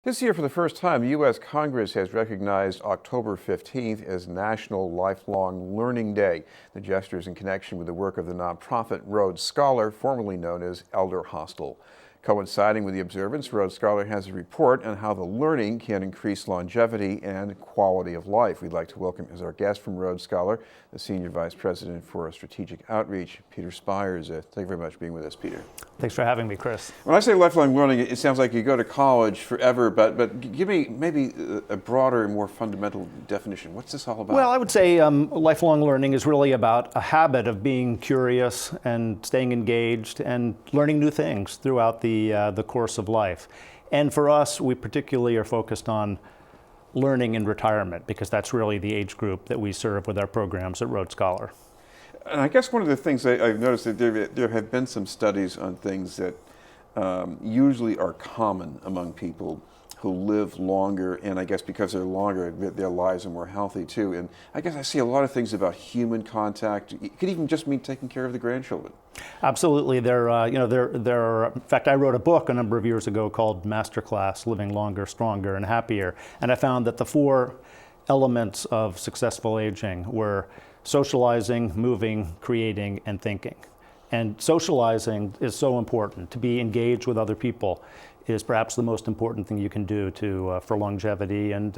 This year, for the first time, U.S. Congress has recognized October 15th as National Lifelong Learning Day. The gesture is in connection with the work of the nonprofit Road Scholar, formerly known as Elder Hostel. Coinciding with the observance, Road Scholar has a report on how the learning can increase longevity and quality of life. We'd like to welcome as our guest from Road Scholar, the Senior Vice President for Strategic Outreach, Peter Spiers. Thank you very much for being with us, Peter. Thanks for having me, Chris. When I say lifelong learning, it sounds like you go to college forever, but give me maybe a broader and more fundamental definition. What's this all about? Well, I would say lifelong learning is really about a habit of being curious and staying engaged and learning new things throughout the course of life. And for us, we particularly are focused on learning in retirement because that's really the age group that we serve with our programs at Road Scholar. And I guess one of the things I've noticed that there have been some studies on things that usually are common among people who live longer, and I guess because they're longer, their lives are more healthy too. And I guess I see a lot of things about human contact. It could even just mean taking care of the grandchildren. Absolutely, in fact, I wrote a book a number of years ago called Masterclass: Living Longer, Stronger, and Happier, and I found that the four elements of successful aging were socializing, moving, creating, and thinking. And socializing is so important. To be engaged with other people is perhaps the most important thing you can do for longevity and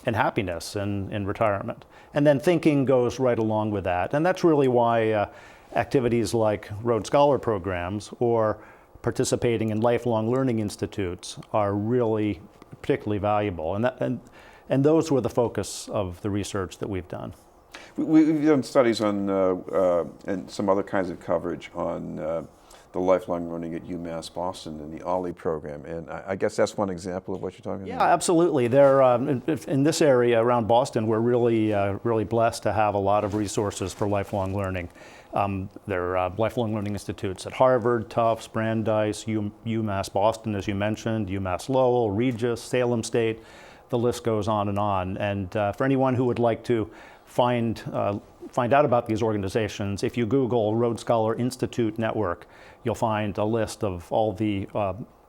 happiness in retirement. And then thinking goes right along with that. And that's really why activities like Road Scholar programs or participating in lifelong learning institutes are really particularly valuable. And those were the focus of the research that we've done. We've done studies on and some other kinds of coverage on the lifelong learning at UMass Boston and the OLLI program, and I guess that's one example of what you're talking about. Yeah, absolutely. In this area around Boston, we're really blessed to have a lot of resources for lifelong learning. There are lifelong learning institutes at Harvard, Tufts, Brandeis, UMass Boston, as you mentioned, UMass Lowell, Regis, Salem State. The list goes on. And for anyone who would like to find out about these organizations, if you Google Road Scholar Institute Network, you'll find a list of all the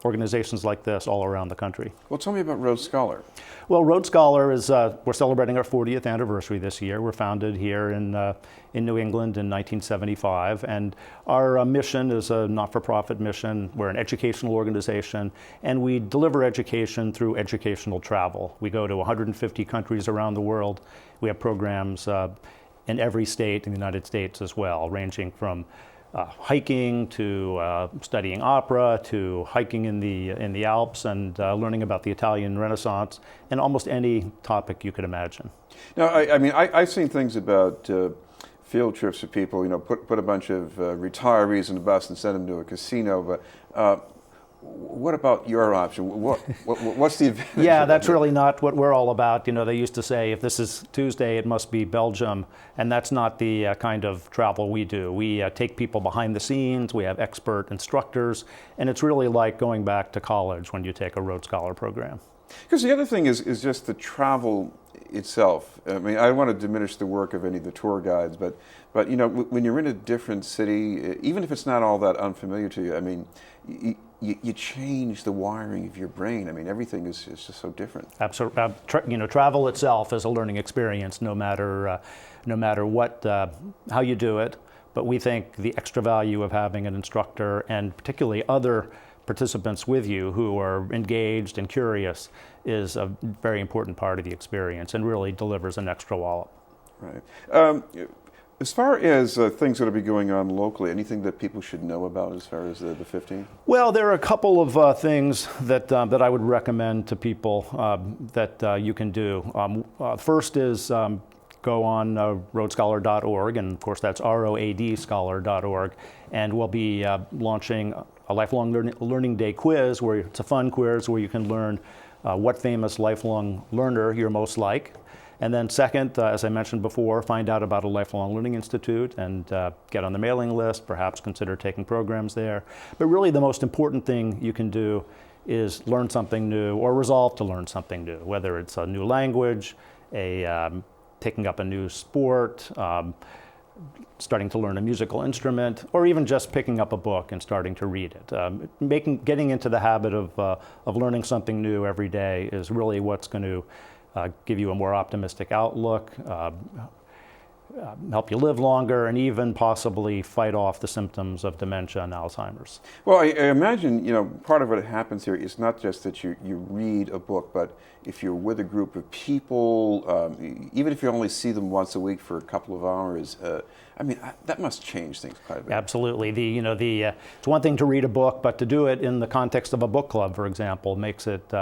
organizations like this all around the country. Well, tell me about Road Scholar. Well, Road Scholar is, we're celebrating our 40th anniversary this year. We're founded here in New England in 1975, and our mission is a not-for-profit mission. We're an educational organization, and we deliver education through educational travel. We go to 150 countries around the world. We have programs in every state in the United States as well, ranging from hiking to studying opera to hiking in the Alps and learning about the Italian Renaissance and almost any topic you could imagine. Now, I've seen things about field trips for people. Put a bunch of retirees in a bus and send them to a casino. But what about your option? What's the advantage? Yeah, that's really not what we're all about. They used to say, if this is Tuesday, it must be Belgium, and that's not the kind of travel we do. We take people behind the scenes, we have expert instructors, and it's really like going back to college when you take a Road Scholar program. Because the other thing is just the travel itself. I mean, I don't want to diminish the work of any of the tour guides, but when you're in a different city, even if it's not all that unfamiliar to you, I mean, you change the wiring of your brain. I mean, everything is just so different. Absolutely. Travel itself is a learning experience, no matter what, how you do it. But we think the extra value of having an instructor and particularly other participants with you who are engaged and curious is a very important part of the experience and really delivers an extra wallop. Right. As far as things that will be going on locally, anything that people should know about as far as the 15th? Well, there are a couple of things that I would recommend to people that you can do. First is go on roadscholar.org, and of course that's roadscholar.org, and we'll be launching a Lifelong Learning Day quiz, where it's a fun quiz where you can learn what famous lifelong learner you're most like. And then second, as I mentioned before, find out about a Lifelong Learning Institute and get on the mailing list, perhaps consider taking programs there. But really the most important thing you can do is learn something new or resolve to learn something new, whether it's a new language, taking up a new sport, starting to learn a musical instrument, or even just picking up a book and starting to read it. Getting into the habit of learning something new every day is really what's going to give you a more optimistic outlook, help you live longer, and even possibly fight off the symptoms of dementia and Alzheimer's. Well, I imagine, part of what happens here is not just that you read a book, but if you're with a group of people, even if you only see them once a week for a couple of hours, that must change things quite a bit. Absolutely. It's one thing to read a book, but to do it in the context of a book club, for example, makes it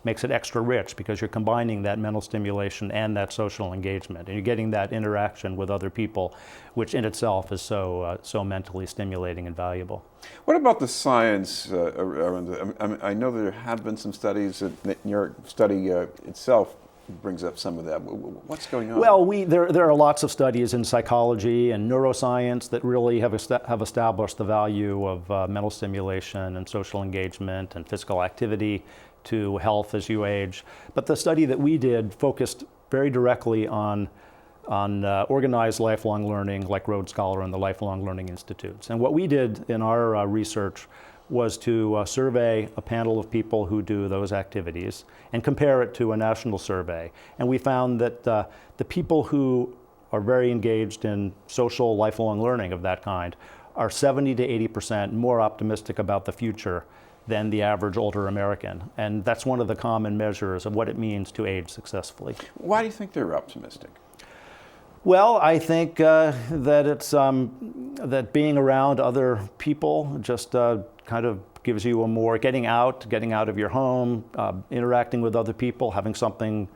extra rich, because you're combining that mental stimulation and that social engagement, and you're getting that interaction with other people, which in itself is so mentally stimulating and valuable. What about the science around it? I know there have been some studies, your study itself brings up some of that. What's going on? Well, there are lots of studies in psychology and neuroscience that really have established the value of mental stimulation and social engagement and physical activity to health as you age. But the study that we did focused very directly on organized lifelong learning, like Road Scholar and the Lifelong Learning Institutes. And what we did in our research was to survey a panel of people who do those activities and compare it to a national survey. And we found that the people who are very engaged in social lifelong learning of that kind are 70 to 80% more optimistic about the future than the average older American. And that's one of the common measures of what it means to age successfully. Why do you think they're optimistic? Well, I think that it's that being around other people just kind of gives you a more getting out of your home, interacting with other people, having something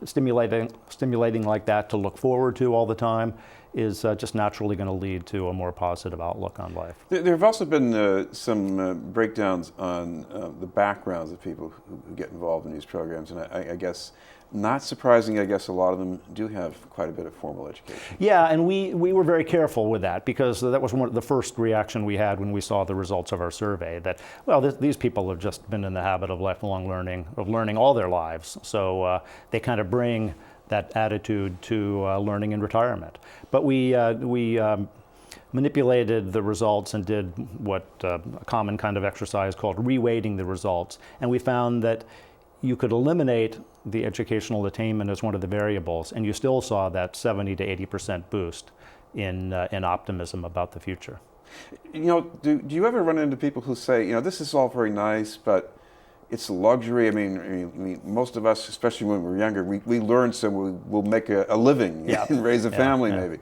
stimulating like that to look forward to all the time is just naturally going to lead to a more positive outlook on life. There have also been some breakdowns on the backgrounds of people who get involved in these programs, and I guess, not surprising, I guess a lot of them do have quite a bit of formal education. Yeah, and we were very careful with that, because that was the first reaction we had when we saw the results of our survey, that, well, these people have just been in the habit of lifelong learning, of learning all their lives, so they kind of bring that attitude to learning in retirement. But we manipulated the results and did what a common kind of exercise called reweighting the results, and we found that you could eliminate the educational attainment as one of the variables, and you still saw that 70 to 80% boost in optimism about the future. Do you ever run into people who say, this is all very nice, but it's a luxury? I mean, most of us, especially when we're younger, we learn so we'll make a living and raise a family maybe.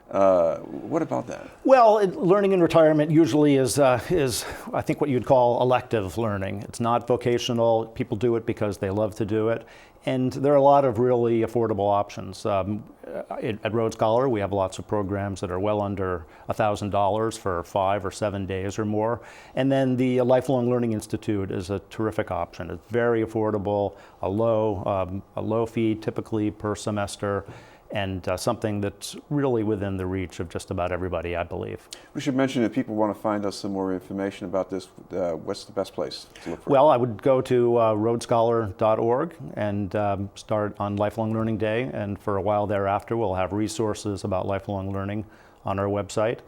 What about that? Well, learning in retirement usually is I think what you'd call elective learning. It's not vocational. People do it because they love to do it. And there are a lot of really affordable options. At Road Scholar, we have lots of programs that are well under $1,000 for 5 or 7 days or more. And then the Lifelong Learning Institute is a terrific option. It's very affordable, a low fee typically per semester, and something that's really within the reach of just about everybody, I believe. We should mention, if people want to find us some more information about this, what's the best place to look for? Well, I would go to roadscholar.org and start on Lifelong Learning Day, and for a while thereafter we'll have resources about lifelong learning on our website,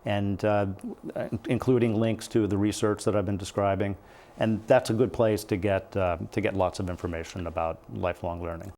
and including links to the research that I've been describing, and that's a good place to get lots of information about lifelong learning.